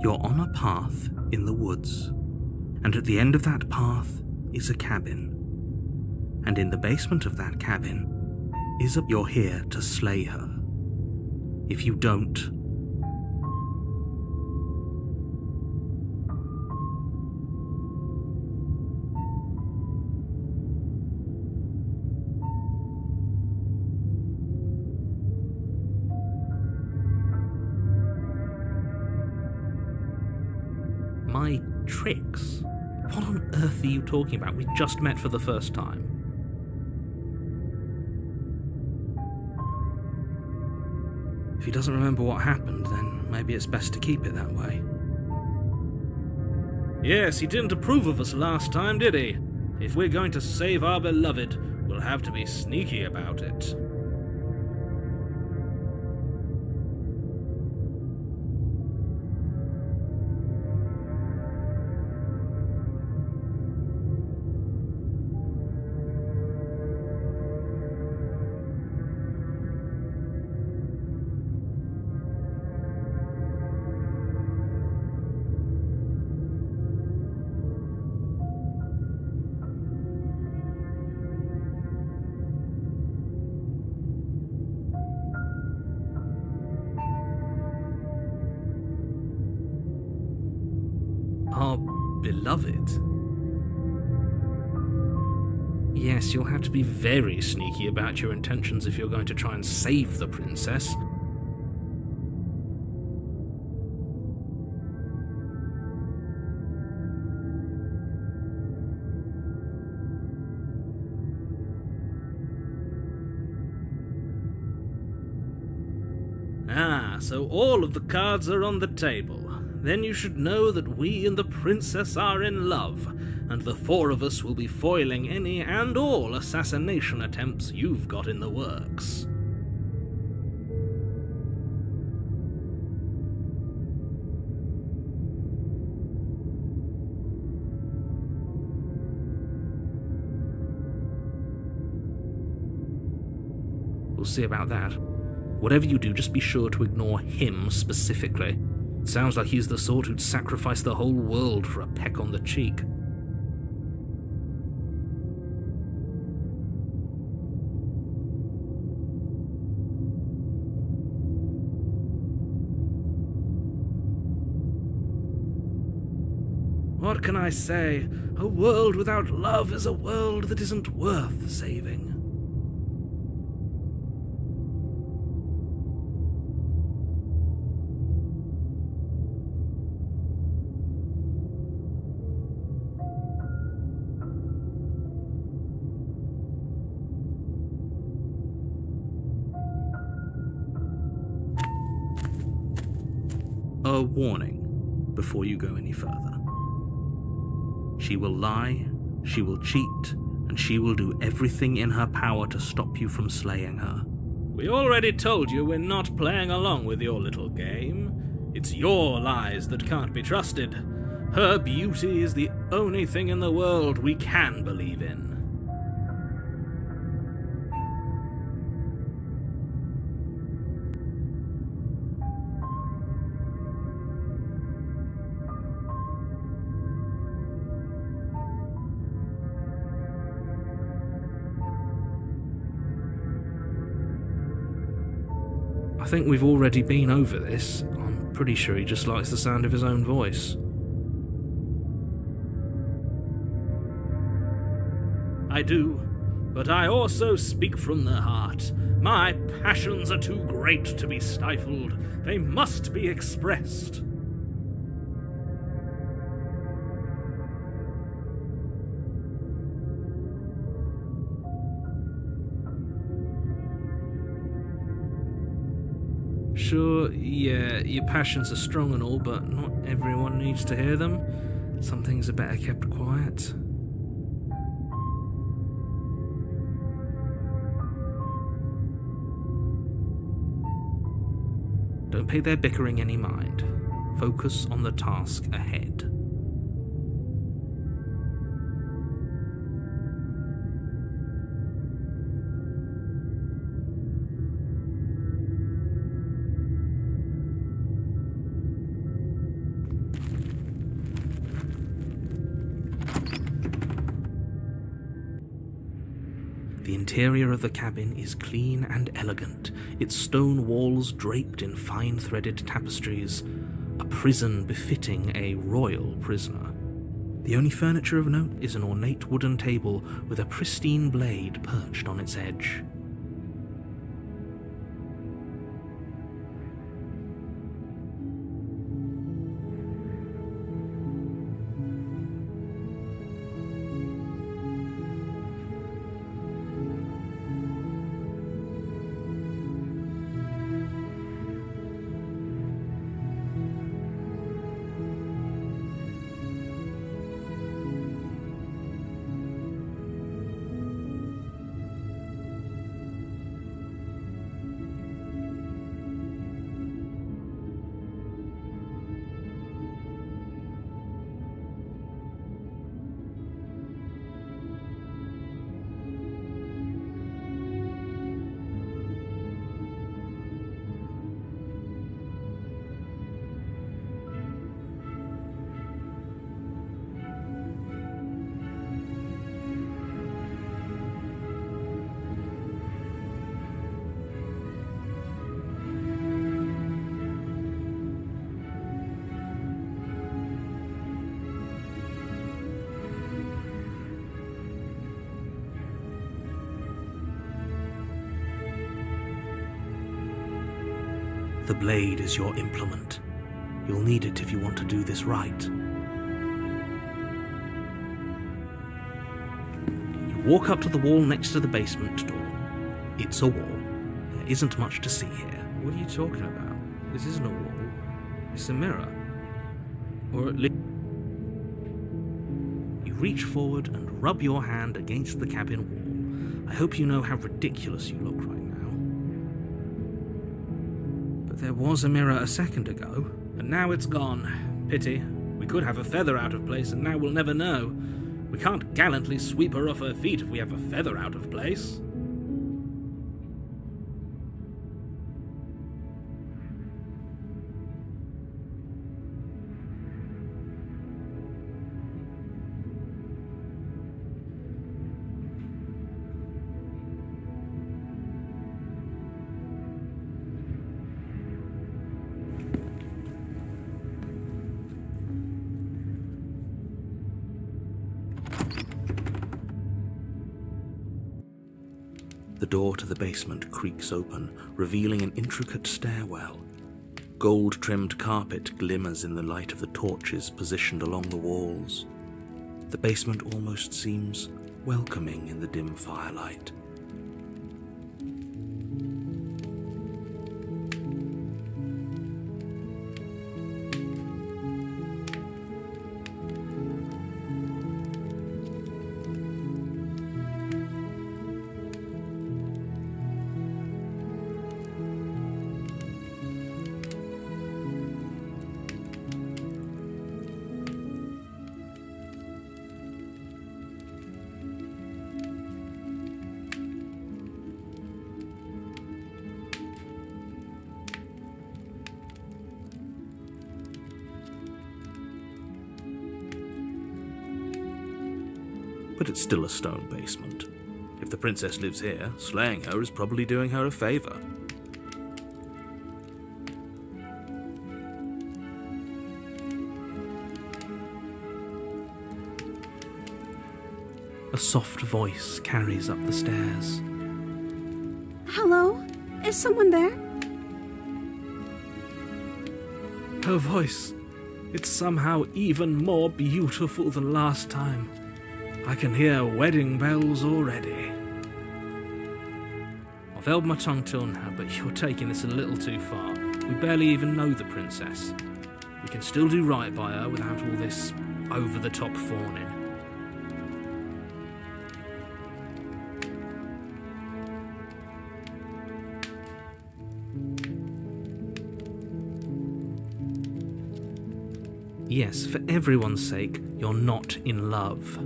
You're on a path in the woods, and at the end of that path is a cabin. And in the basement of that cabin is you're here to slay her. If you don't, my tricks? What on earth are you talking about? We just met for the first time. If he doesn't remember what happened, then maybe it's best to keep it that way. Yes, he didn't approve of us last time, did he? If we're going to save our beloved, we'll have to be sneaky about it. Our beloved? Yes, you'll have to be very sneaky about your intentions if you're going to try and save the princess. Ah, so all of the cards are on the table. Then you should know that we and the princess are in love, and the four of us will be foiling any and all assassination attempts you've got in the works. We'll see about that. Whatever you do, just be sure to ignore him specifically. It sounds like he's the sort who'd sacrifice the whole world for a peck on the cheek. What can I say? A world without love is a world that isn't worth saving. A warning before you go any further. She will lie, she will cheat, and she will do everything in her power to stop you from slaying her. We already told you we're not playing along with your little game. It's your lies that can't be trusted. Her beauty is the only thing in the world we can believe in. I think we've already been over this. I'm pretty sure he just likes the sound of his own voice. I do, but I also speak from the heart. My passions are too great to be stifled. They must be expressed. Sure, yeah, your passions are strong and all, but not everyone needs to hear them. Some things are better kept quiet. Don't pay their bickering any mind. Focus on the task ahead. interior of the cabin is clean and elegant, its stone walls draped in fine threaded tapestries, a prison befitting a royal prisoner. The only furniture of note is an ornate wooden table with a pristine blade perched on its edge. The blade is your implement. You'll need it if you want to do this right. You walk up to the wall next to the basement door. It's a wall. There isn't much to see here. What are you talking about? This isn't a wall. It's a mirror. Or at least... You reach forward and rub your hand against the cabin wall. I hope you know how ridiculous you look right now. There was a mirror a second ago, and now it's gone. Pity. We could have a feather out of place, and now we'll never know. We can't gallantly sweep her off her feet if we have a feather out of place. The door to the basement creaks open, revealing an intricate stairwell. Gold-trimmed carpet glimmers in the light of the torches positioned along the walls. The basement almost seems welcoming in the dim firelight. But it's still a stone basement. If the princess lives here, slaying her is probably doing her a favor. A soft voice carries up the stairs. Hello? Is someone there? Her voice. It's somehow even more beautiful than last time. I can hear wedding bells already. I've held my tongue till now, but you're taking this a little too far. We barely even know the princess. We can still do right by her without all this over-the-top fawning. Yes, for everyone's sake, you're not in love.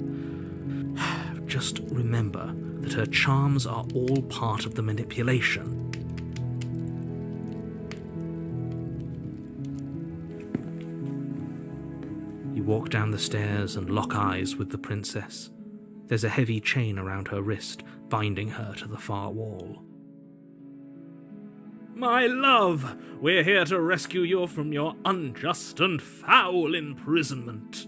Just remember that her charms are all part of the manipulation. You walk down the stairs and lock eyes with the princess. There's a heavy chain around her wrist, binding her to the far wall. My love, we're here to rescue you from your unjust and foul imprisonment.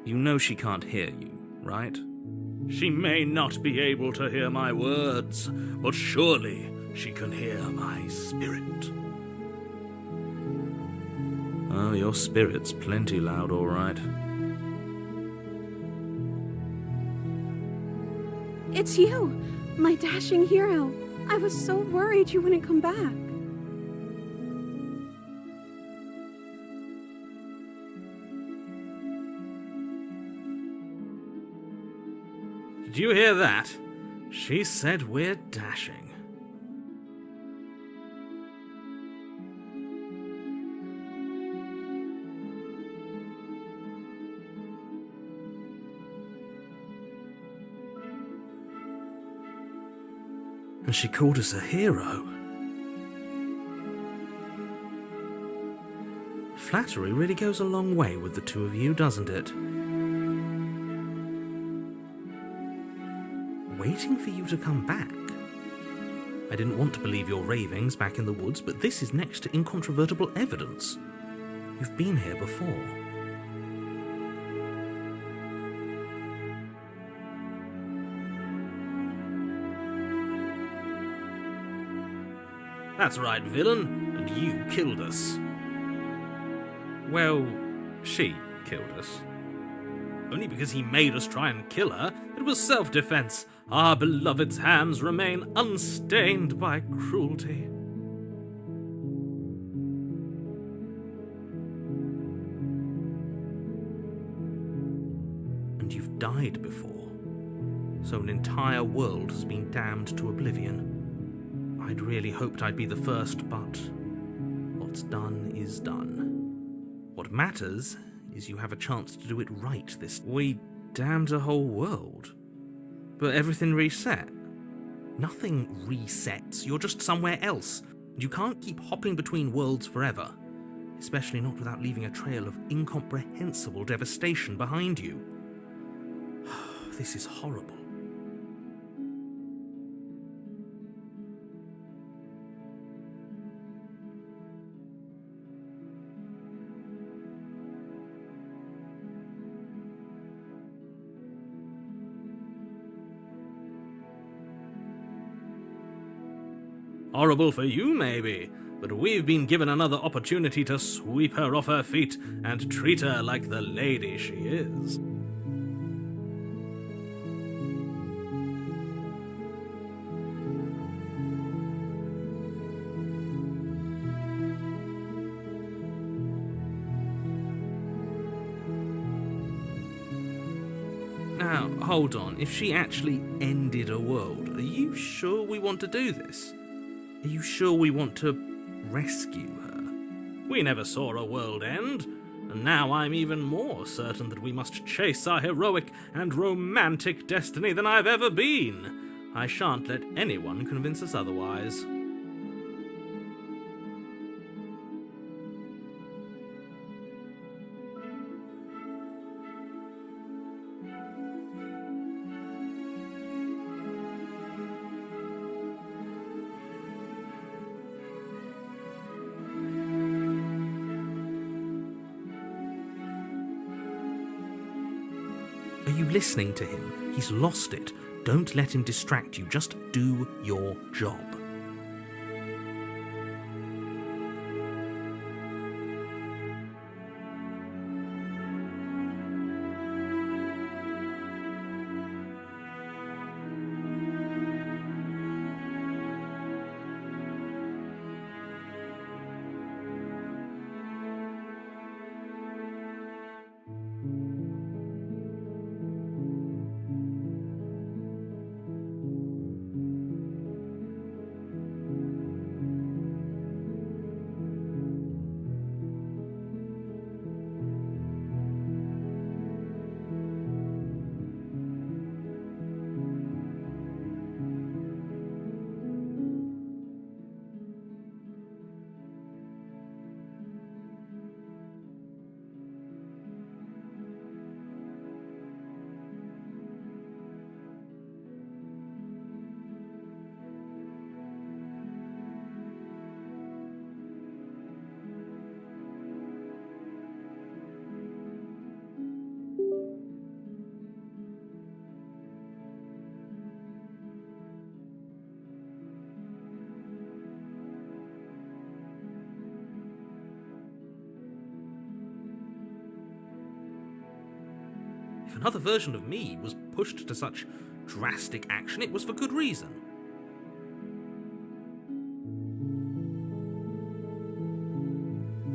You know she can't hear you, right? She may not be able to hear my words, but surely she can hear my spirit. Oh, your spirit's plenty loud, all right. It's you, my dashing hero. I was so worried you wouldn't come back. Did you hear that? She said we're dashing. And she called us a hero. Flattery really goes a long way with the two of you, doesn't it? Waiting for you to come back. I didn't want to believe your ravings back in the woods, but this is next to incontrovertible evidence. You've been here before. That's right, villain, and you killed us. Well, she killed us. Only because he made us try and kill her. It was self-defense. Our beloved's hands remain unstained by cruelty. And you've died before. So an entire world has been damned to oblivion. I'd really hoped I'd be the first, but what's done is done. What matters is you have a chance to do it right this time. We damned a whole world. But everything reset. Nothing resets. You're just somewhere else. And you can't keep hopping between worlds forever. Especially not without leaving a trail of incomprehensible devastation behind you. This is horrible. Horrible for you, maybe, but we've been given another opportunity to sweep her off her feet and treat her like the lady she is. Now, hold on. If she actually ended a world, are you sure we want to do this? Are you sure we want to rescue her? We never saw a world end, and now I'm even more certain that we must chase our heroic and romantic destiny than I've ever been. I shan't let anyone convince us otherwise. Are you listening to him? He's lost it. Don't let him distract you. Just do your job. if another version of me was pushed to such drastic action, it was for good reason.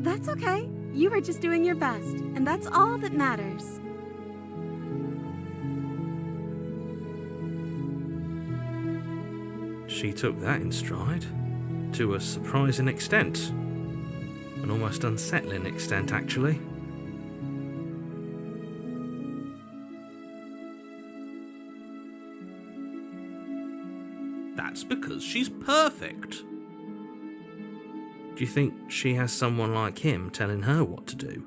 That's okay. You were just doing your best, and that's all that matters. She took that in stride, to a surprising extent. An almost unsettling extent, actually. That's because she's perfect. Do you think she has someone like him telling her what to do?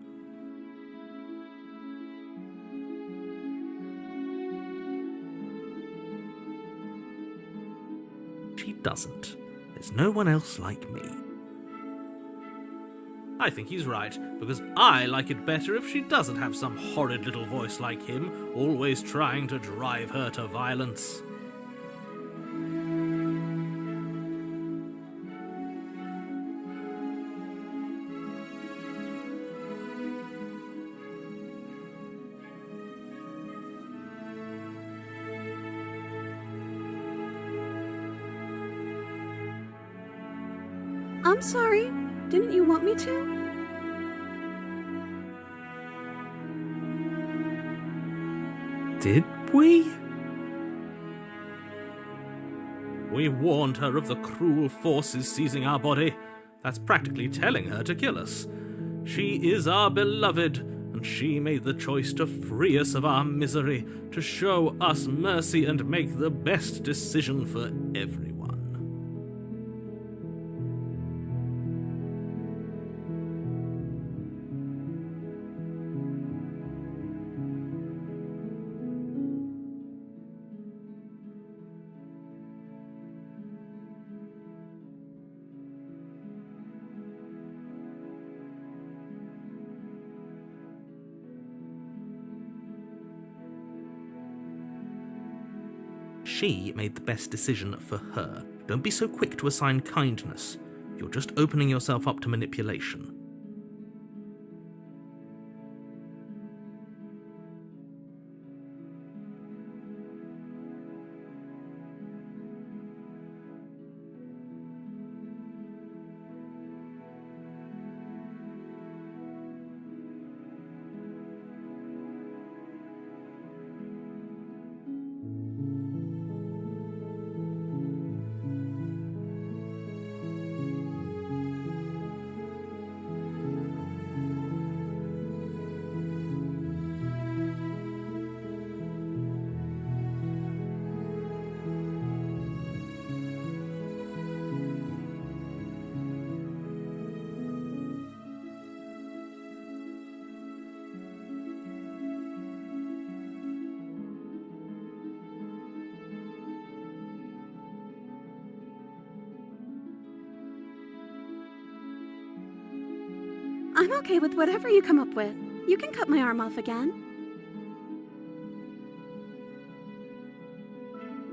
She doesn't. There's no one else like me. I think he's right, because I like it better if she doesn't have some horrid little voice like him, always trying to drive her to violence. I'm sorry. Didn't you want me to? Did we? We warned her of the cruel forces seizing our body. That's practically telling her to kill us. She is our beloved, and she made the choice to free us of our misery, to show us mercy and make the best decision for everyone. She made the best decision for her. Don't be so quick to assign kindness. You're just opening yourself up to manipulation. I'm okay with whatever you come up with. You can cut my arm off again.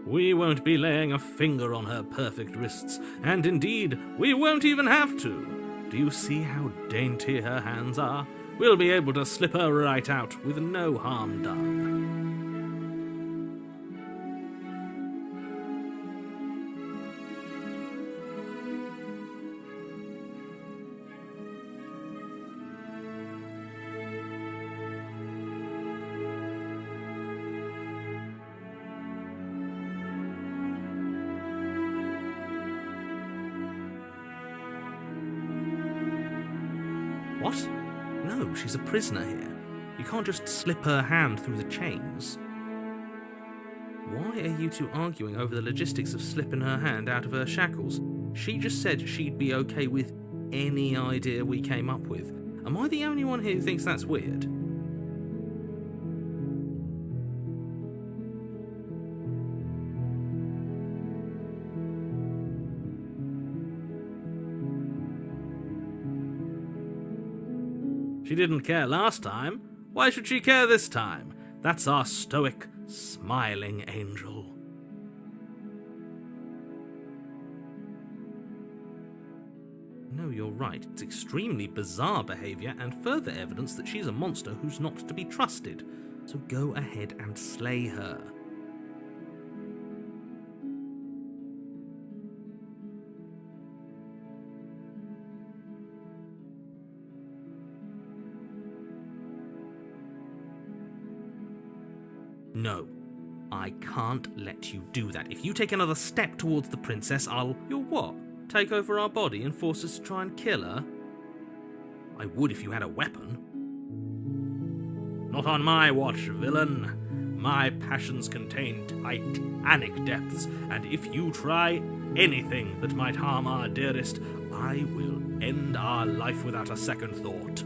We won't be laying a finger on her perfect wrists, and indeed, we won't even have to. Do you see how dainty her hands are? We'll be able to slip her right out with no harm done. What? No, she's a prisoner here. You can't just slip her hand through the chains. Why are you two arguing over the logistics of slipping her hand out of her shackles? She just said she'd be okay with any idea we came up with. Am I the only one here who thinks that's weird? She didn't care last time. Why should she care this time? That's our stoic, smiling angel. No, you're right. It's extremely bizarre behaviour and further evidence that she's a monster who's not to be trusted. So go ahead and slay her. No, I can't let you do that. If you take another step towards the princess, You'll what? Take over our body and force us to try and kill her? I would if you had a weapon. Not on my watch, villain. My passions contain titanic depths, and if you try anything that might harm our dearest, I will end our life without a second thought.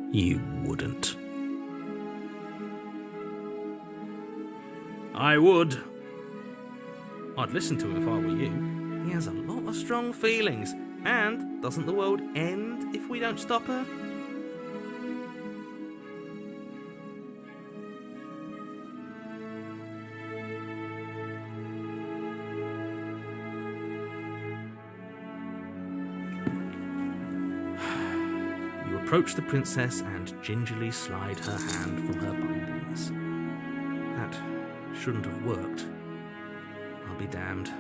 You wouldn't. I would. I'd listen to him if I were you. He has a lot of strong feelings. And doesn't the world end if we don't stop her? You approach the princess and gingerly slide her hand from her bindings. That shouldn't have worked. I'll be damned.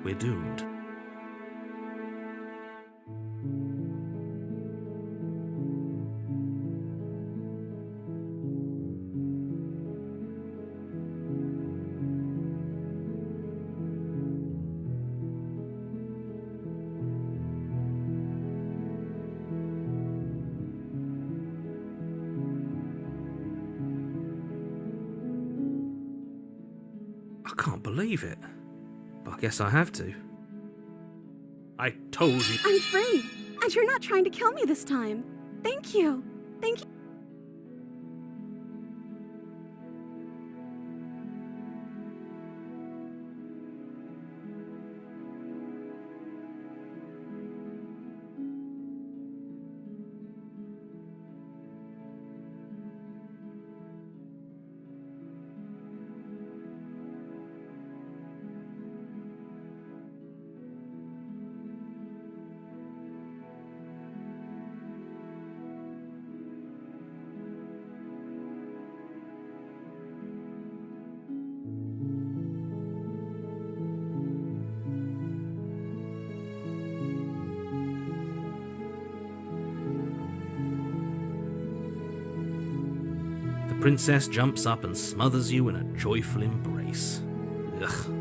We're doomed. I can't believe it. But I guess I have to. I told you. I'm free, and you're not trying to kill me this time. Thank you. Thank you. The princess jumps up and smothers you in a joyful embrace. Ugh.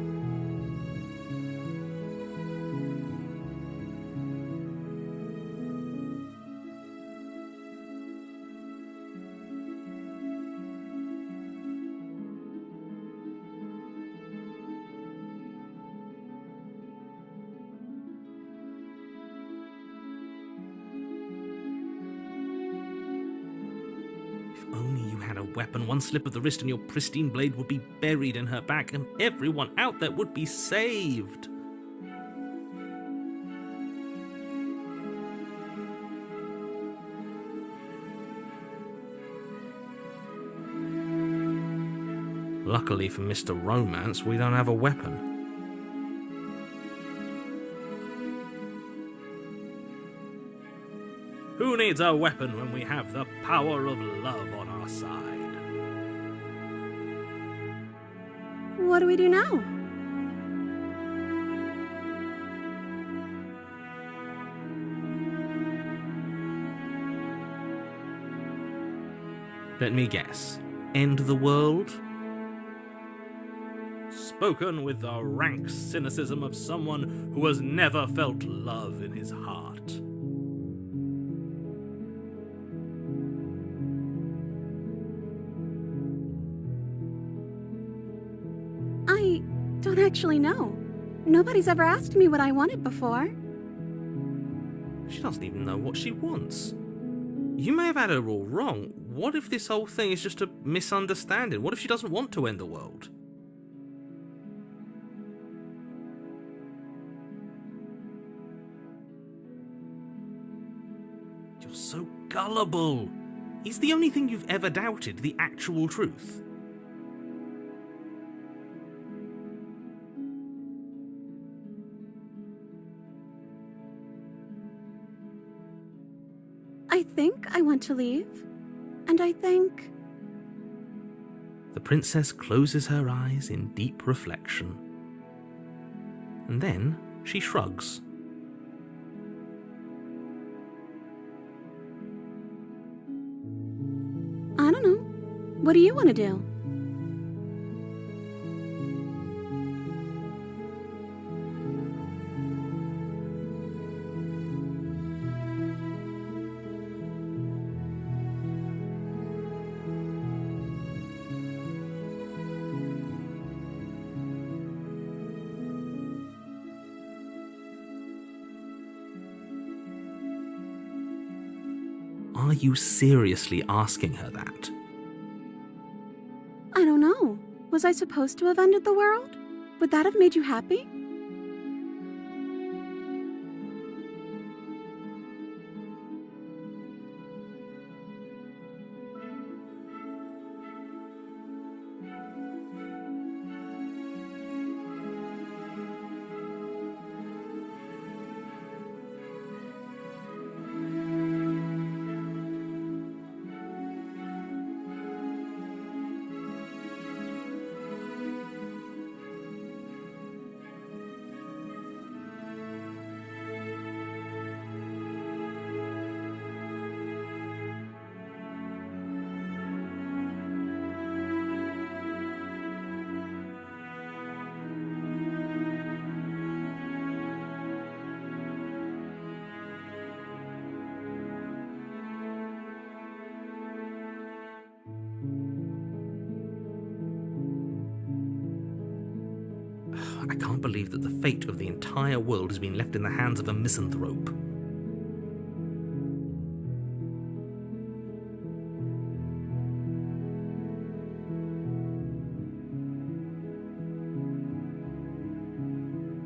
If only you had a weapon, one slip of the wrist and your pristine blade would be buried in her back, and everyone out there would be saved. Luckily for Mr. Romance, we don't have a weapon. Who needs a weapon when we have the power of love on our side? What do we do now? Let me guess. End the world? Spoken with the rank cynicism of someone who has never felt love in his heart. I don't actually know. Nobody's ever asked me what I wanted before. She doesn't even know what she wants. You may have had her all wrong. What if this whole thing is just a misunderstanding? What if she doesn't want to end the world? You're so gullible. Is the only thing you've ever doubted the actual truth? I think I want to leave. And I think... The princess closes her eyes in deep reflection. And then she shrugs. I don't know. What do you want to do? Are you seriously asking her that? I don't know. Was I supposed to have ended the world? Would that have made you happy? I can't believe that the fate of the entire world has been left in the hands of a misanthrope.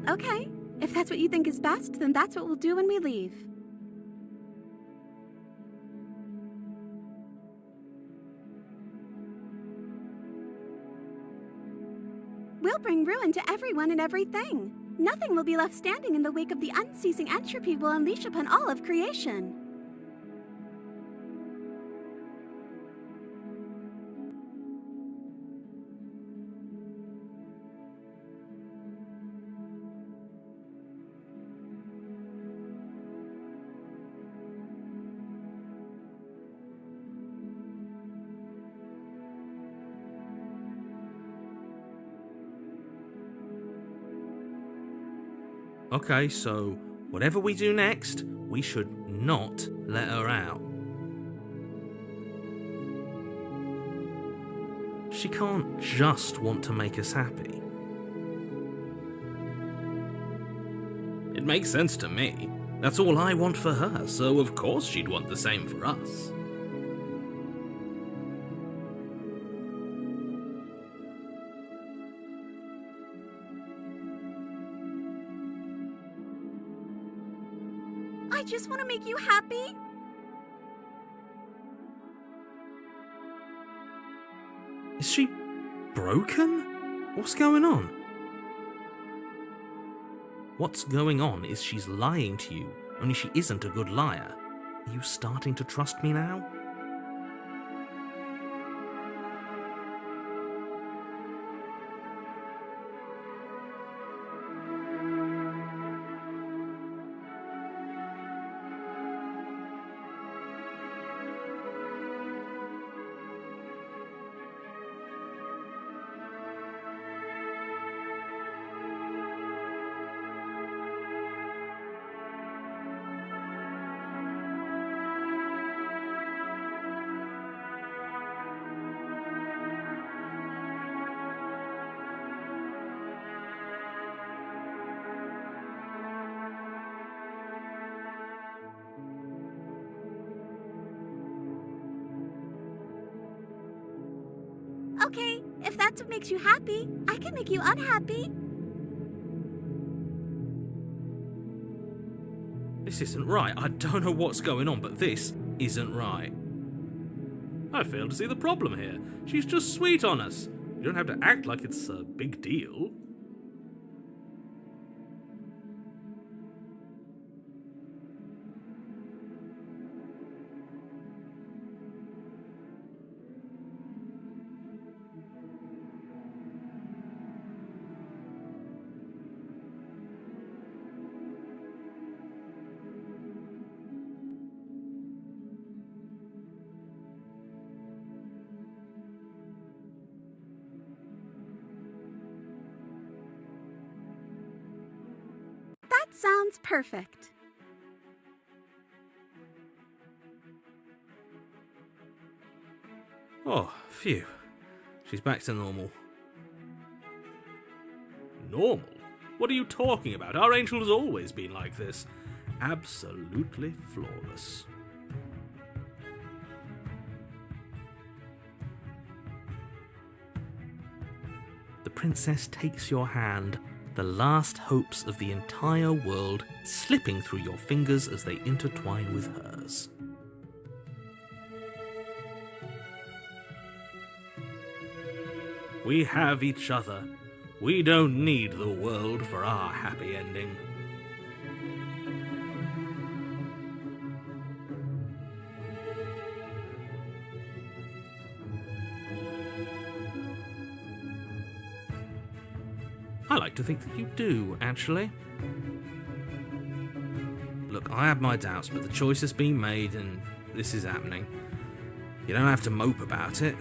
Okay. If that's what you think is best, then that's what we'll do when we leave. We'll bring ruin to everyone and everything. Nothing will be left standing in the wake of the unceasing entropy we'll unleash upon all of creation. Okay, so whatever we do next, we should not let her out. She can't just want to make us happy. It makes sense to me. That's all I want for her, so of course she'd want the same for us. I just want to make you happy. Is she broken? What's going on? What's going on is she's lying to you, only she isn't a good liar. Are you starting to trust me now? Okay, if that's what makes you happy, I can make you unhappy. This isn't right. I don't know what's going on, but this isn't right. I fail to see the problem here. She's just sweet on us. You don't have to act like it's a big deal. That sounds perfect. Oh, phew. She's back to normal. Normal? What are you talking about? Our angel has always been like this. Absolutely flawless. The princess takes your hand, the last hopes of the entire world slipping through your fingers as they intertwine with hers. We have each other. We don't need the world for our happy ending. I like to think that you do, actually. Look, I have my doubts, but the choice has been made and this is happening. You don't have to mope about it.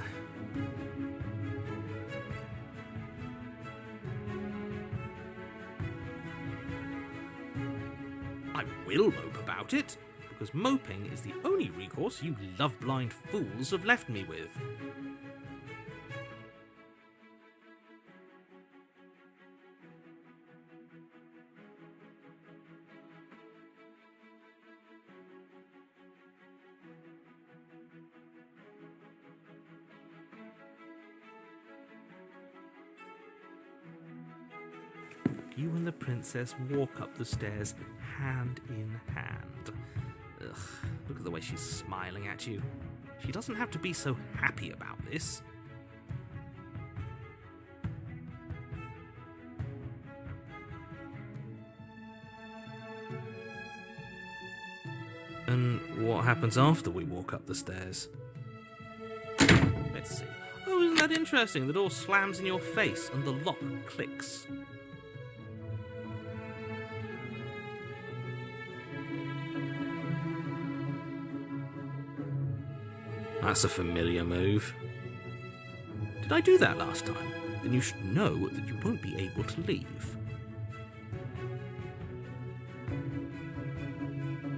I will mope about it, because moping is the only recourse you love-blind fools have left me with. You and the princess walk up the stairs hand in hand. Ugh, look at the way she's smiling at you. She doesn't have to be so happy about this. And what happens after we walk up the stairs? Let's see. Oh, isn't that interesting? The door slams in your face and the lock clicks. That's a familiar move. Did I do that last time? Then you should know that you won't be able to leave.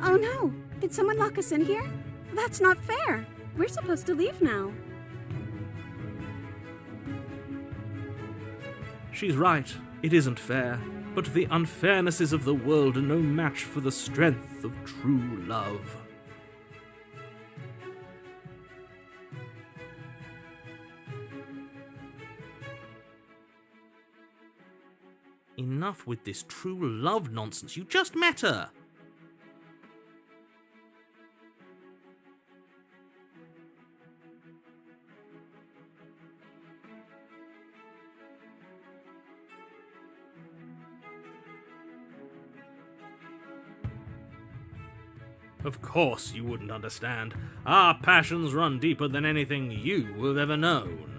Oh no! Did someone lock us in here? That's not fair. We're supposed to leave now. She's right. It isn't fair. But the unfairnesses of the world are no match for the strength of true love. Enough with this true love nonsense. You just met her. Of course you wouldn't understand. Our passions run deeper than anything you have ever known.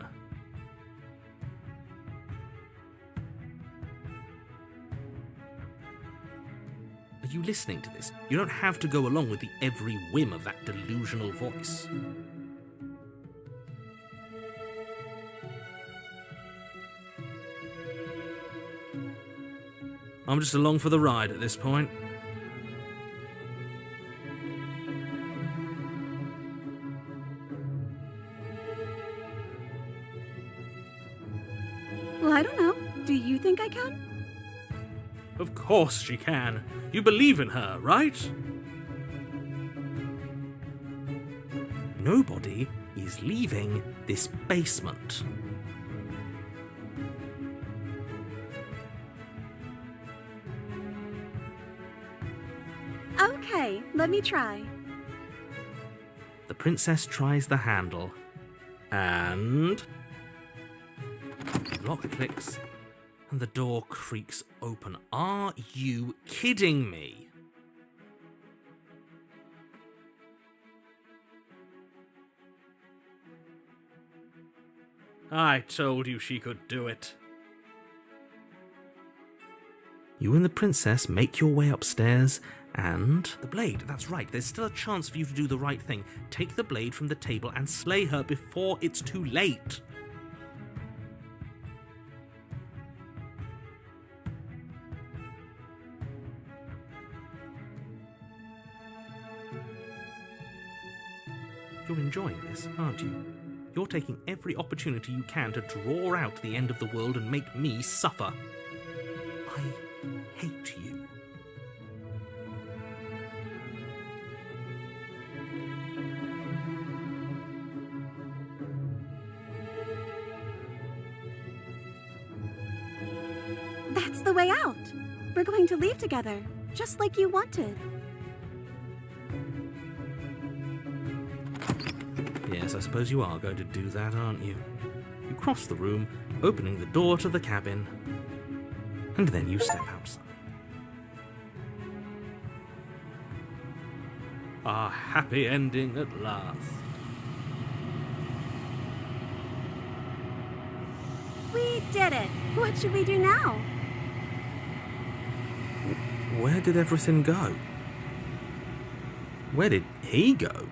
Are you listening to this? You don't have to go along with the every whim of that delusional voice. I'm just along for the ride at this point. Well, I don't know. Do you think I can? Of course she can. You believe in her, right? Nobody is leaving this basement. Okay, let me try. The princess tries the handle, and the lock clicks, and the door creaks open. Are you kidding me? I told you she could do it. You and the princess make your way upstairs, and the blade, that's right, there's still a chance for you to do the right thing. Take the blade from the table and slay her before it's too late. You're enjoying this, aren't you? You're taking every opportunity you can to draw out the end of the world and make me suffer. I hate you. That's the way out. We're going to leave together, just like you wanted. Yes, I suppose you are going to do that, aren't you? You cross the room, opening the door to the cabin, and then you step outside. A happy ending at last. We did it. What should we do now? Where did everything go? Where did he go?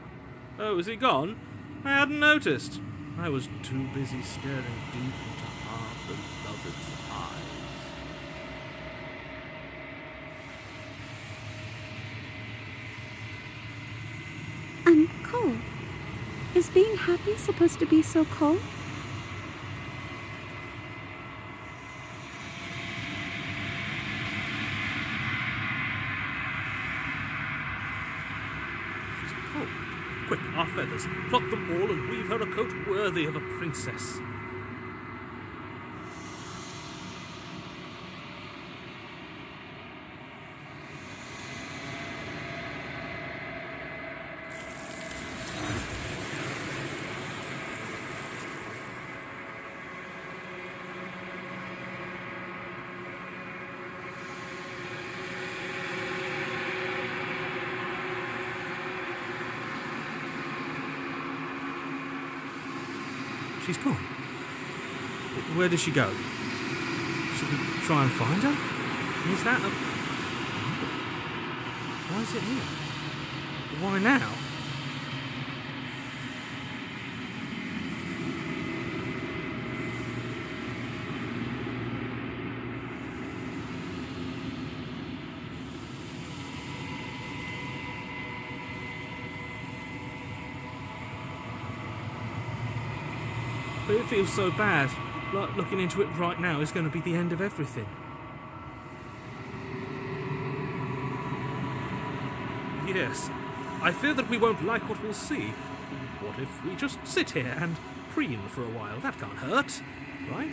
Oh, is he gone? I hadn't noticed. I was too busy staring deep into our beloved's eyes. I'm cold. Is being happy supposed to be so cold? She's cold. Quick, our feathers. Pluck them all and weave her a coat worthy of a princess. She's gone. Where did she go? Should we try and find her? Is that a... Why is it here? Why now? But it feels so bad. Like looking into it right now is going to be the end of everything. Yes, I fear that we won't like what we'll see. What if we just sit here and preen for a while? That can't hurt, right?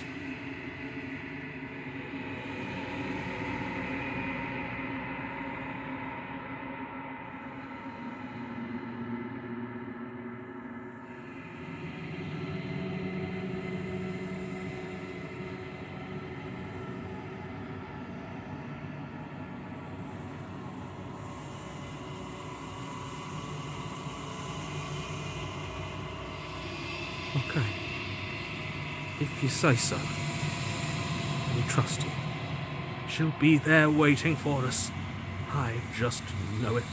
Okay. If you say so. We trust you. She'll be there waiting for us. I just know it.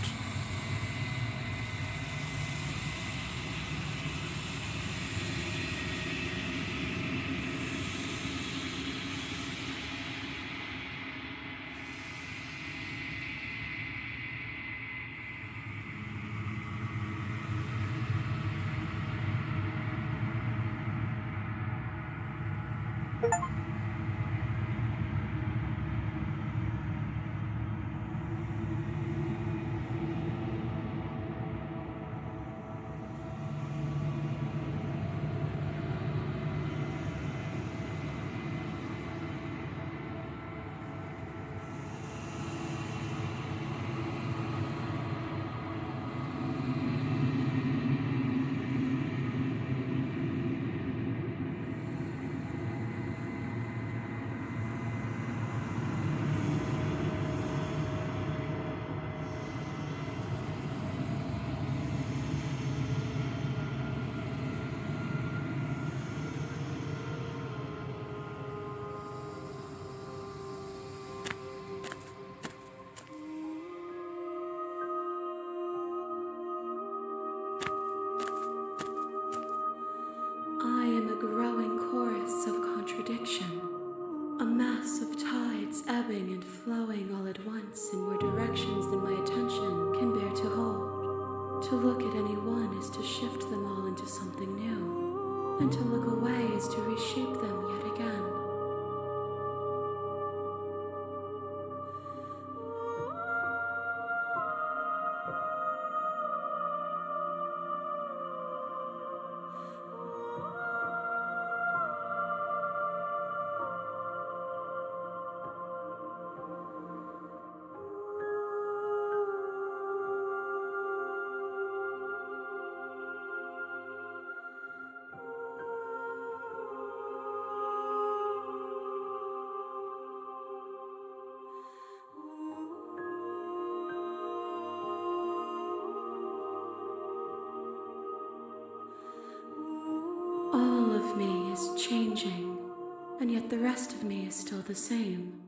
the rest of me is still the same.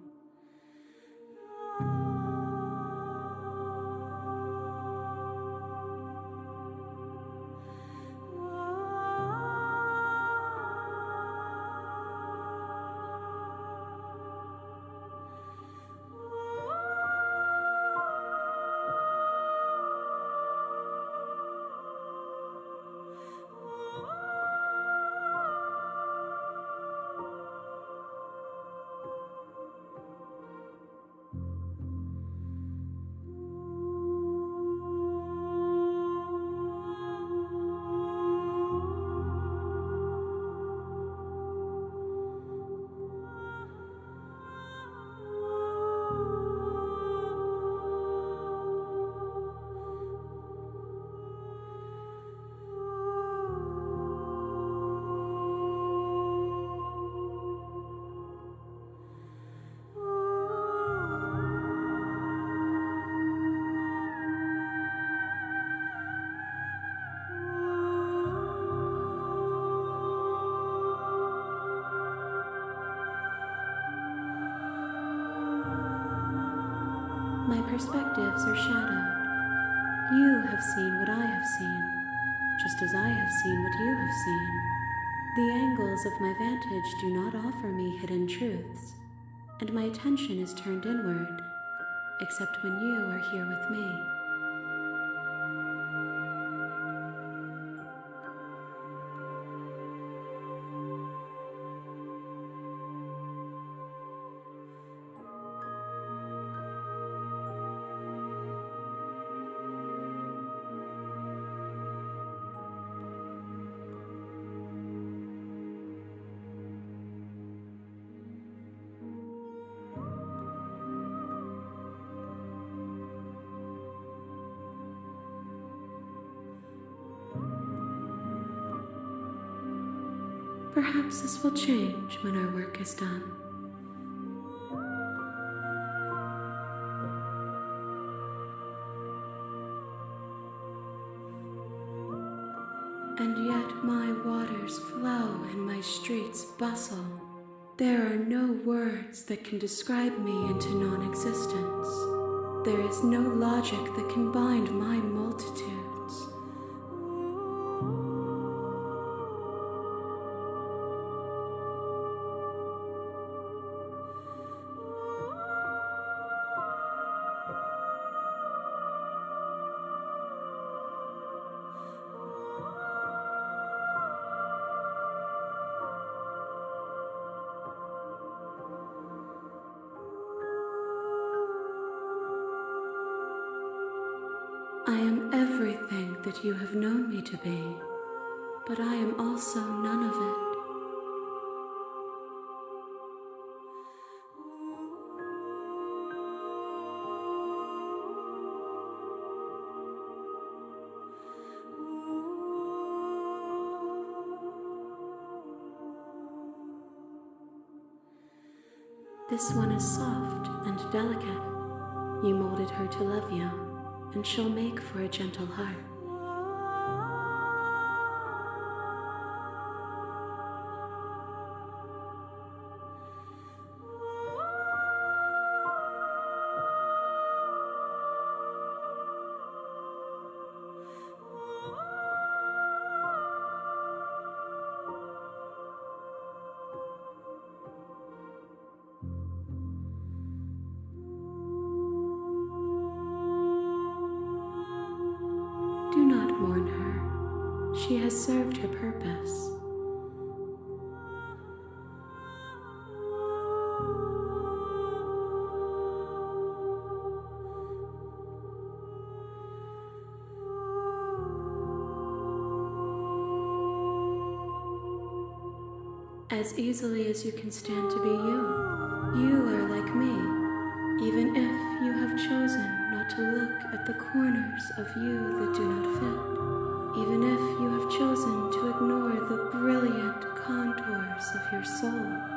My perspectives are shadowed. You have seen what I have seen, just as I have seen what you have seen. The angles of my vantage do not offer me hidden truths, and my attention is turned inward, except when you are here with me. Perhaps this will change when our work is done. And yet my waters flow and my streets bustle. There are no words that can describe me into non-existence. There is no logic that can bind my multitudes. I am everything that you have known me to be, but I am also none of it. This one is soft and delicate. You molded her to love you, and she'll make for a gentle heart. Do not mourn her. She has served her purpose. As easily as you can stand to be you, you are like me, even if you have chosen not to look at the corners of you that do not fit, even if you have chosen to ignore the brilliant contours of your soul.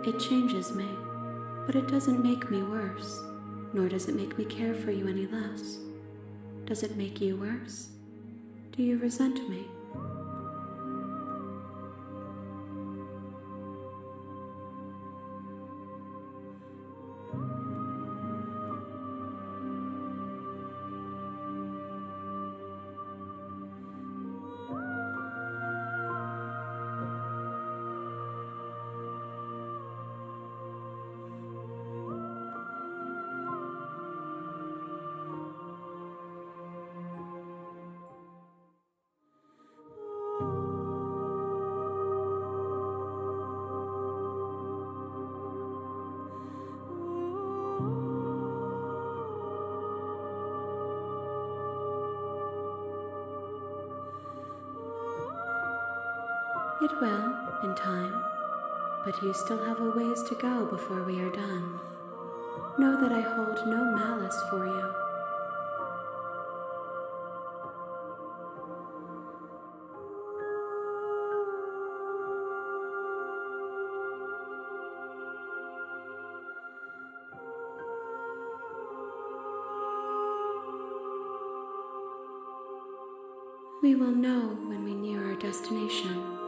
It changes me, but it doesn't make me worse, nor does it make me care for you any less. Does it make you worse? Do you resent me? It will, in time, but you still have a ways to go before we are done. Know that I hold no malice for you. We will know when we near our destination.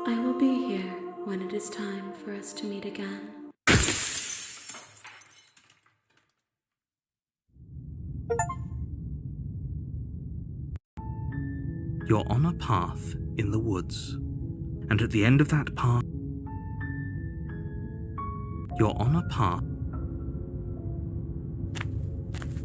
I will be here when it is time for us to meet again. You're on a path in the woods, and at the end of that path, you're on a path.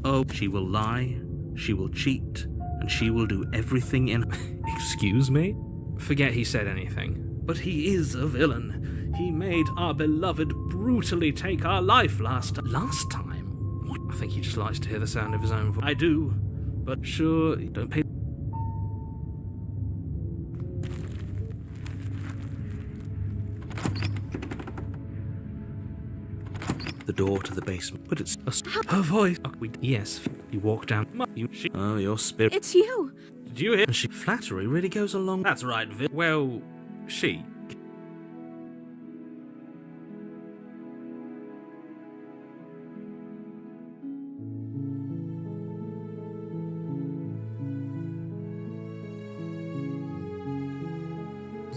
Oh, she will lie, she will cheat, and she will do everything in... Excuse me? Forget he said anything. But he is a villain. He made our beloved brutally take our life last time. What? I think he just likes to hear the sound of his own voice. I do, but sure, don't pay... The door to the basement, but it's... Her voice. Oh, yes, you walk down... Oh, your spirit... It's you! Did you hear? And flattery really goes along... That's right, well, she...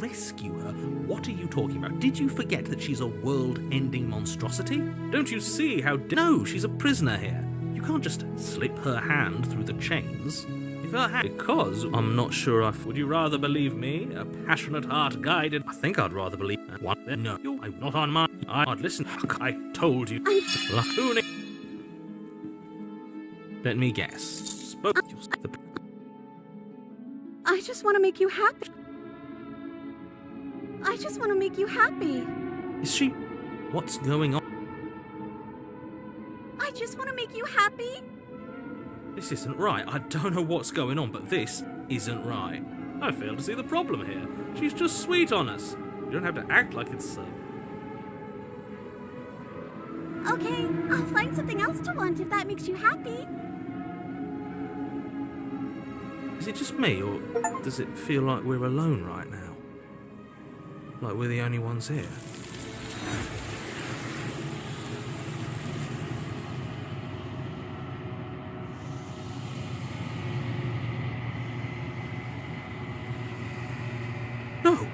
Rescue her? What are you talking about? Did you forget that she's a world-ending monstrosity? Don't you see how... No, she's a prisoner here. You can't just slip her hand through the chains. If her hand... Because I'm not sure I... Would you rather believe me, a passionate heart guided... I think I'd rather believe... What? No, I'm not on my... I'd listen. I told you. Lacooning. Let me guess. Spoke... I just want to make you happy. I just want to make you happy. Is she... What's going on? I just want to make you happy. This isn't right. I don't know what's going on, but this isn't right. I fail to see the problem here. She's just sweet on us. You don't have to act like it's so. Okay, I'll find something else to want if that makes you happy. Is it just me, or does it feel like we're alone right now? Like we're the only ones here? No!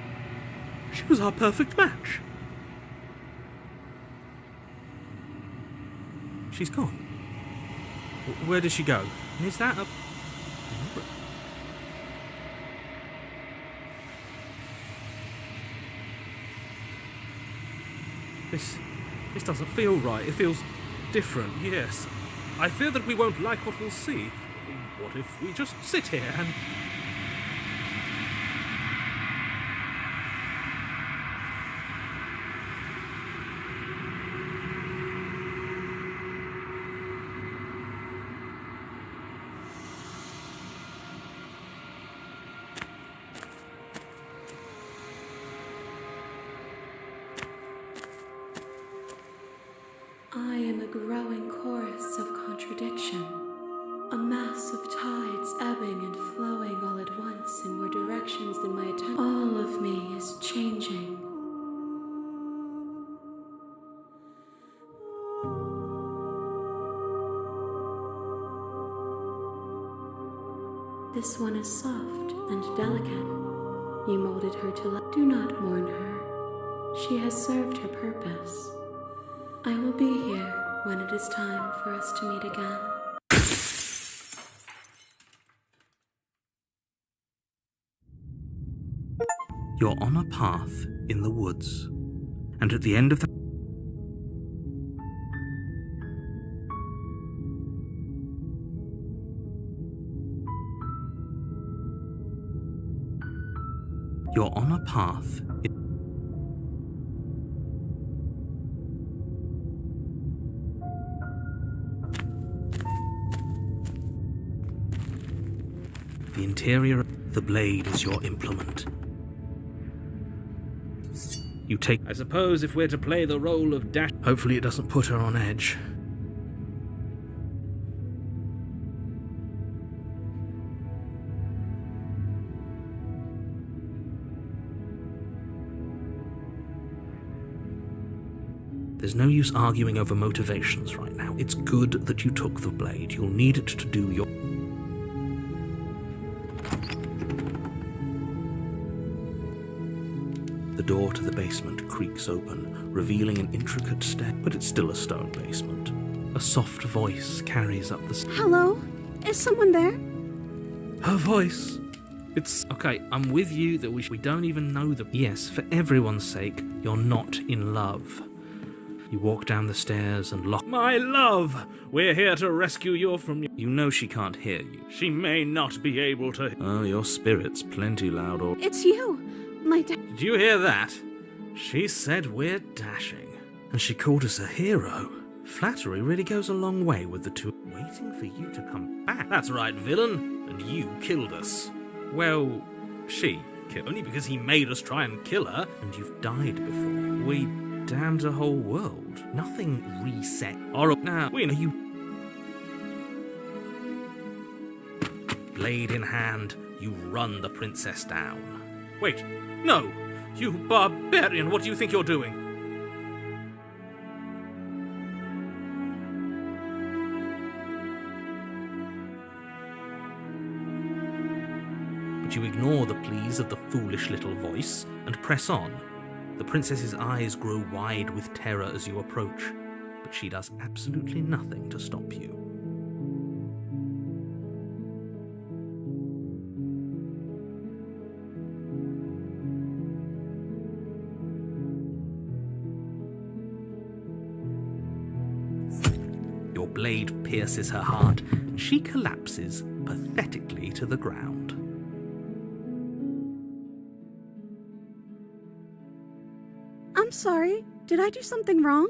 She was our perfect match! She's gone. Where did she go? And is that a... This doesn't feel right. It feels different, yes. I fear that we won't like what we'll see. What if we just sit here and... I am a growing chorus of contradiction, a mass of tides ebbing and flowing all at once. This one is soft and delicate. You molded her to love. Do not mourn her. She has served her purpose. I will be here when it is time for us to meet again. You're on a path in the woods, and at the end of the You're on a path. The interior of the blade is your implement. You take. I suppose if we're to play the role of Dash... Hopefully it doesn't put her on edge. There's no use arguing over motivations right now. It's good that you took the blade. You'll need it to do your... The door to the basement creaks open, revealing an intricate stair, but it's still a stone basement. A soft voice carries up the stairs. Hello? Is someone there? Her voice! It's... Okay, I'm with you that we don't even know the... Yes, for everyone's sake, you're not in love. You walk down the stairs and lock... My love! We're here to rescue you from... You know she can't hear you. She may not be able to... Oh, your spirit's plenty loud or... It's you! My Did you hear that? She said we're dashing. And she called us a hero. Flattery really goes a long way with the two. Waiting for you to come back. That's right, villain. And you killed us. Well, she killed... Only because he made us try and kill her. And you've died before. We damned a whole world. Nothing reset. Or now, we know you... Blade in hand, you run the princess down. Wait, no! You barbarian, what do you think you're doing? But you ignore the pleas of the foolish little voice and press on. The princess's eyes grow wide with terror as you approach, but she does absolutely nothing to stop you. Your blade pierces her heart, and she collapses pathetically to the ground. I'm sorry. Did I do something wrong?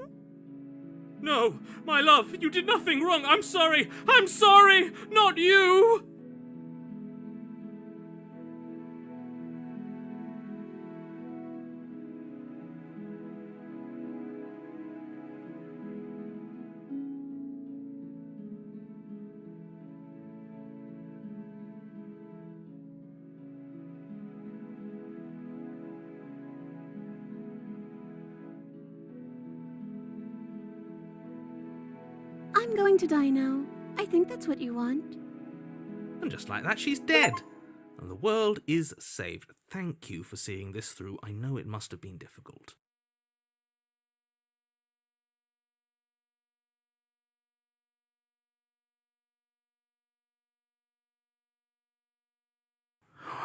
No, my love, you did nothing wrong. I'm sorry. I'm sorry. Not you. I'm going to die now. I think that's what you want. And just like that, she's dead. And the world is saved. Thank you for seeing this through. I know it must have been difficult.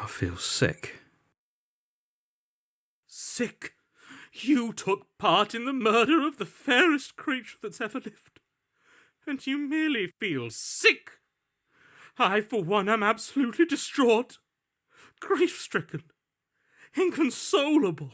I feel sick. Sick? You took part in the murder of the fairest creature that's ever lived. And you merely feel sick. I, for one, am absolutely distraught, grief-stricken, inconsolable.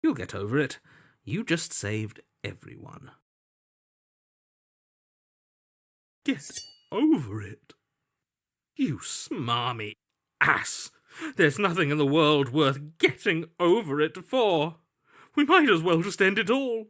You'll get over it. You just saved everyone. Get over it? You smarmy ass. There's nothing in the world worth getting over it for. We might as well just end it all.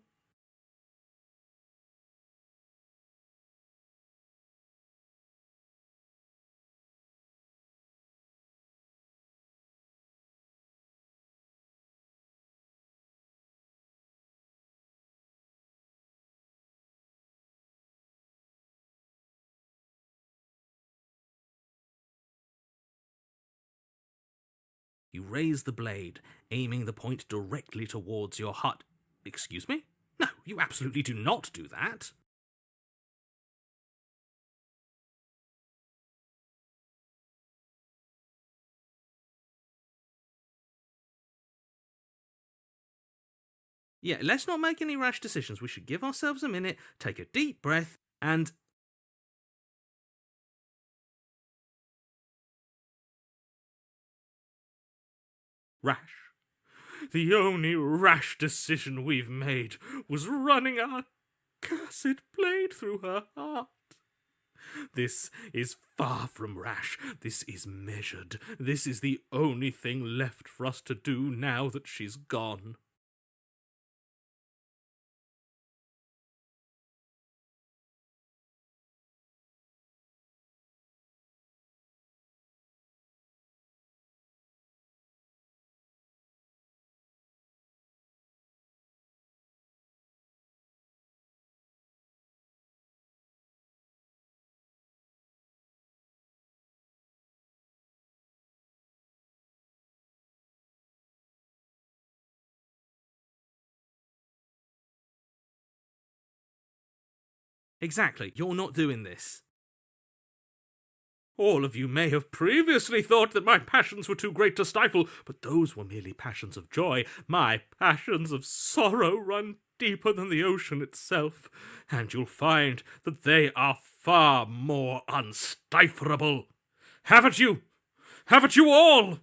You raise the blade, aiming the point directly towards your heart. Excuse me? No, you absolutely do not do that. Yeah, let's not make any rash decisions. We should give ourselves a minute, take a deep breath, and... Rash. The only rash decision we've made was running our cursed blade through her heart. This is far from rash. This is measured. This is the only thing left for us to do now that she's gone. Exactly, you're not doing this. All of you may have previously thought that my passions were too great to stifle, but those were merely passions of joy. My passions of sorrow run deeper than the ocean itself, and you'll find that they are far more unstiflable. Haven't you? Haven't you all?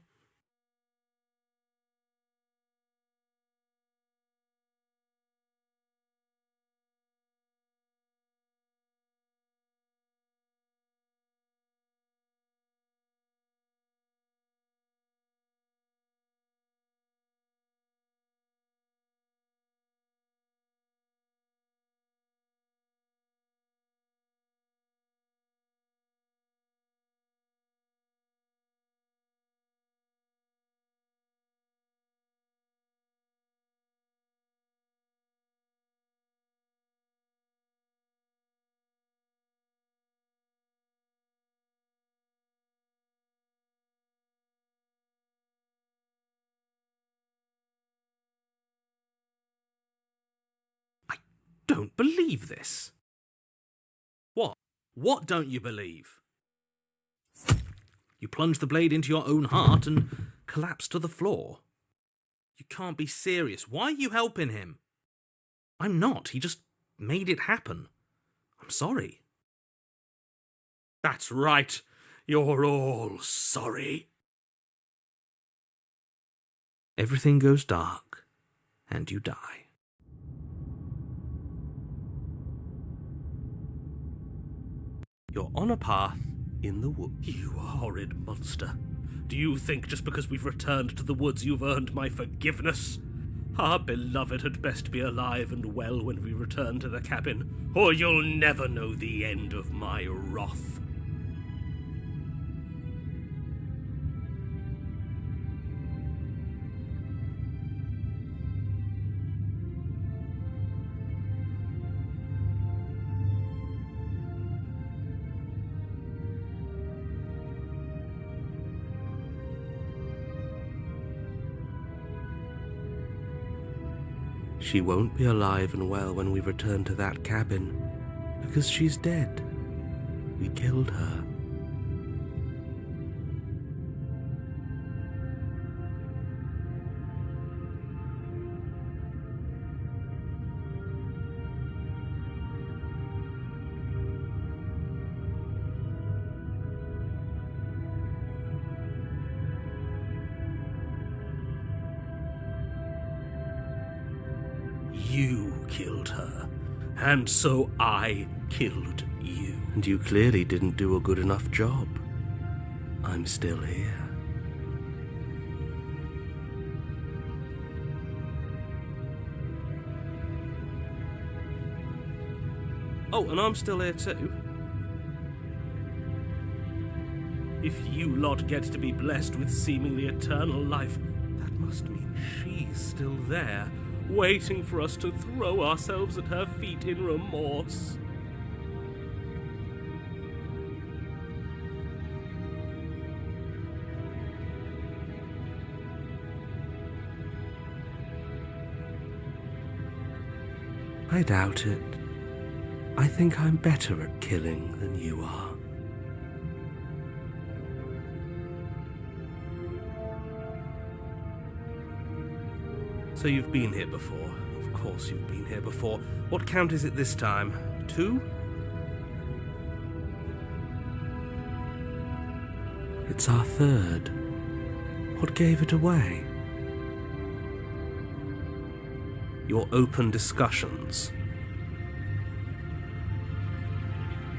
Don't believe this. What? What don't you believe? You plunge the blade into your own heart and collapse to the floor. You can't be serious. Why are you helping him? I'm not. He just made it happen. I'm sorry. That's right. You're all sorry. Everything goes dark, and you die. You're on a path in the woods. You horrid monster. Do you think just because we've returned to the woods you've earned my forgiveness? Our beloved had best be alive and well when we return to the cabin, or you'll never know the end of my wrath. She won't be alive and well when we return to that cabin, because she's dead. We killed her. You killed her, and so I killed you. And you clearly didn't do a good enough job. I'm still here. Oh, and I'm still here too. If you lot get to be blessed with seemingly eternal life, that must mean she's still there, waiting for us to throw ourselves at her feet in remorse. I doubt it. I think I'm better at killing than you are. So you've been here before. Of course you've been here before. What count is it this time? 2? It's our third. What gave it away? Your open discussions.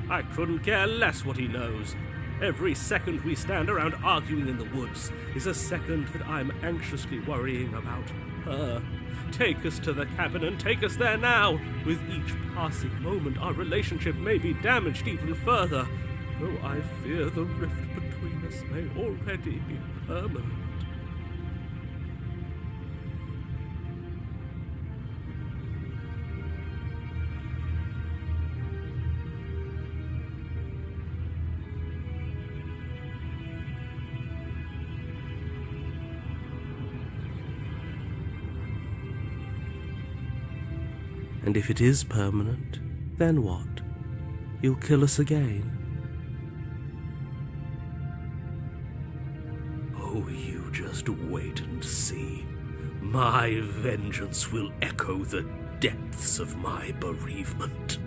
I couldn't care less what he knows. Every second we stand around arguing in the woods is a second that I'm anxiously worrying about her. Take us to the cabin and take us there now. With each passing moment, our relationship may be damaged even further, though I fear the rift between us may already be permanent. And if it is permanent, then what? You'll kill us again? Oh, you just wait and see. My vengeance will echo the depths of my bereavement.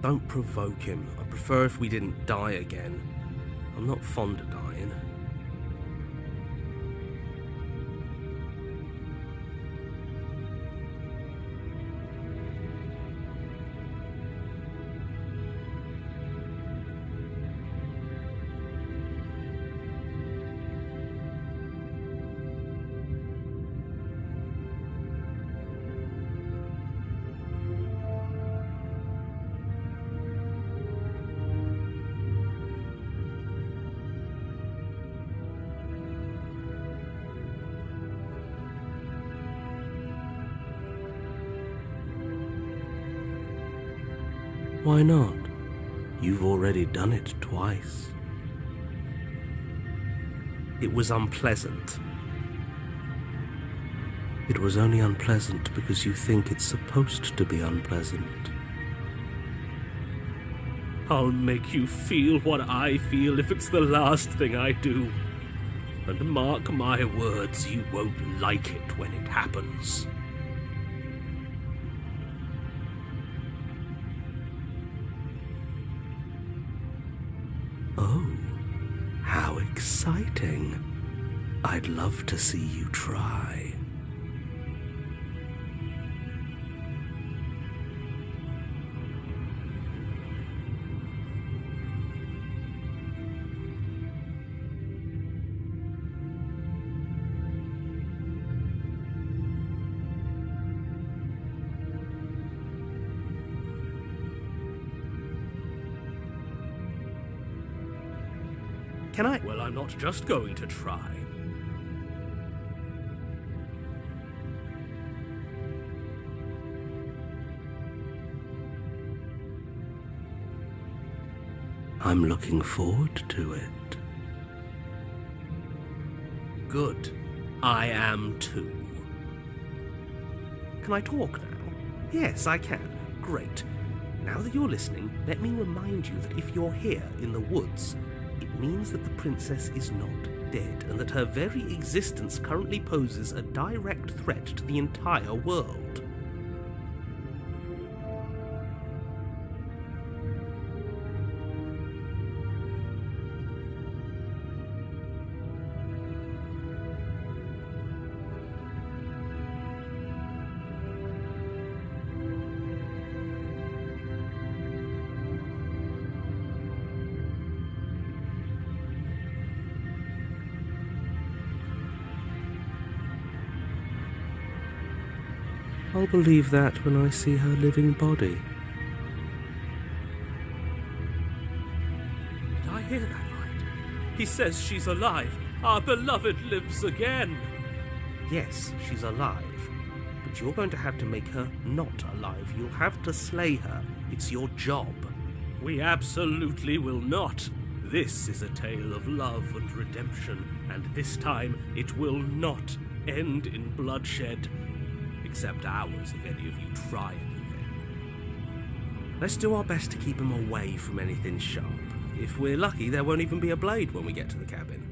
Don't provoke him. I prefer if we didn't die again. I'm not fond of dying. Why not? You've already done it twice. It was unpleasant. It was only unpleasant because you think it's supposed to be unpleasant. I'll make you feel what I feel if it's the last thing I do. And mark my words, you won't like it when it happens. Oh, how exciting. I'd love to see you try. Can I? Well, I'm not just going to try. I'm looking forward to it. Good. I am too. Can I talk now? Yes, I can. Great. Now that you're listening, let me remind you that if you're here in the woods, it means that the princess is not dead, and that her very existence currently poses a direct threat to the entire world. I'll believe that when I see her living body. Did I hear that right? He says she's alive. Our beloved lives again. Yes, she's alive. But you're going to have to make her not alive. You'll have to slay her. It's your job. We absolutely will not. This is a tale of love and redemption, and this time it will not end in bloodshed. Except ours, if any of you try anything. Let's do our best to keep him away from anything sharp. If we're lucky, there won't even be a blade when we get to the cabin.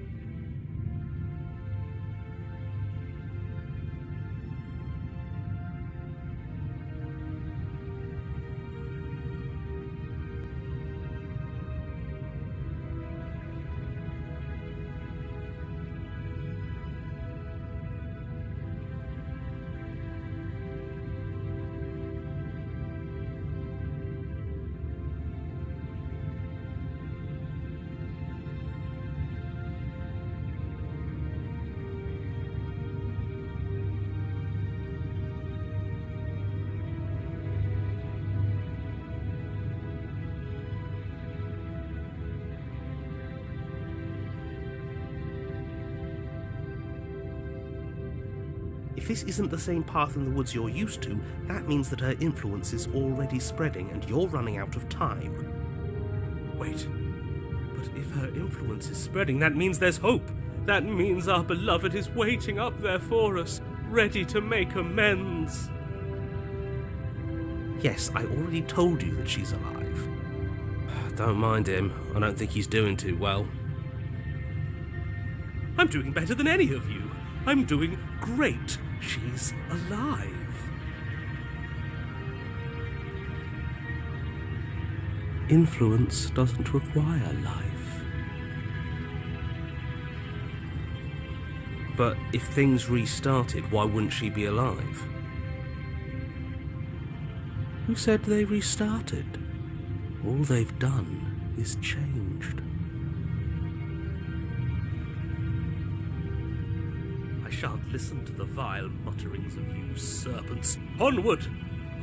If this isn't the same path in the woods you're used to, that means that her influence is already spreading and you're running out of time. Wait, but if her influence is spreading, that means there's hope. That means our beloved is waiting up there for us, ready to make amends. Yes, I already told you that she's alive. Don't mind him. I don't think he's doing too well. I'm doing better than any of you. I'm doing great. She's alive. Influence doesn't require life. But if things restarted, why wouldn't she be alive? Who said they restarted? All they've done is changed. I shan't listen to the vile mutterings of you serpents. Onward!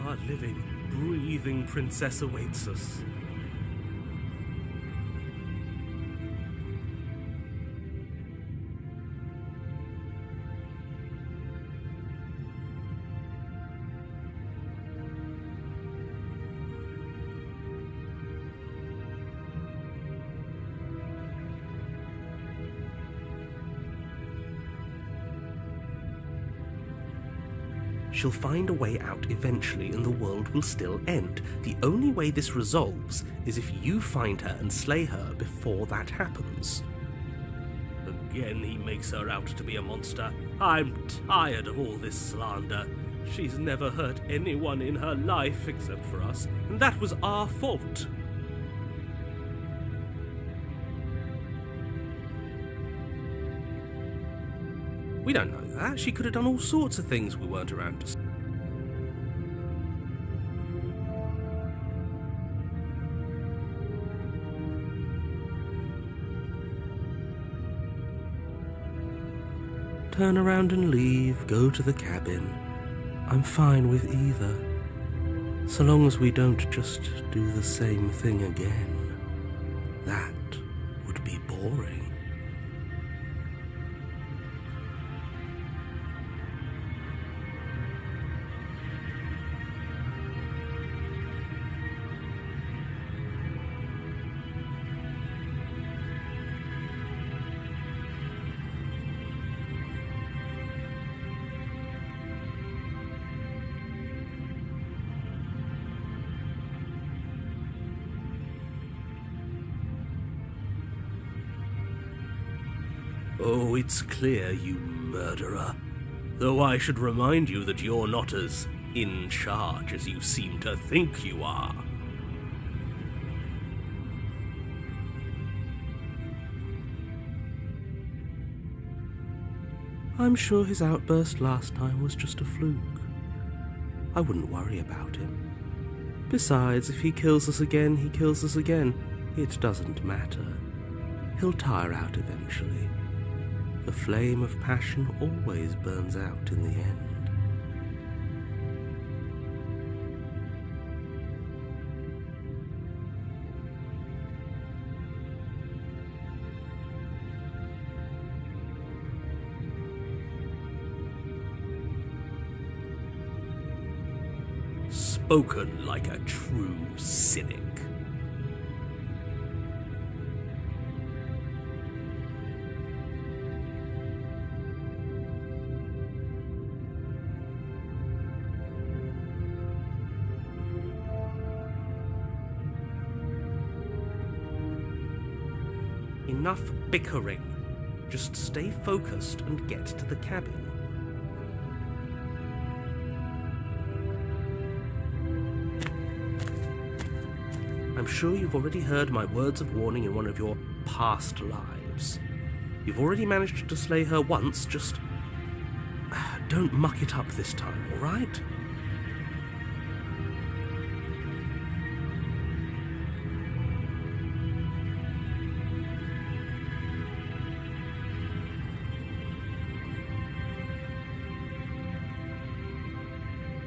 Our living, breathing princess awaits us. She'll find a way out eventually and the world will still end. The only way this resolves is if you find her and slay her before that happens. Again he makes her out to be a monster. I'm tired of all this slander. She's never hurt anyone in her life except for us, and that was our fault. We don't know that. She could have done all sorts of things we weren't around to see. Turn around and leave, go to the cabin. I'm fine with either. So long as we don't just do the same thing again. That would be boring. Oh, it's clear, you murderer. Though I should remind you that you're not as in charge as you seem to think you are. I'm sure his outburst last time was just a fluke. I wouldn't worry about him. Besides, if he kills us again, he kills us again. It doesn't matter. He'll tire out eventually. The flame of passion always burns out in the end. Spoken like a true cynic. enough bickering. Just stay focused and get to the cabin. I'm sure you've already heard my words of warning in one of your past lives. You've already managed to slay her once, just don't muck it up this time, all right?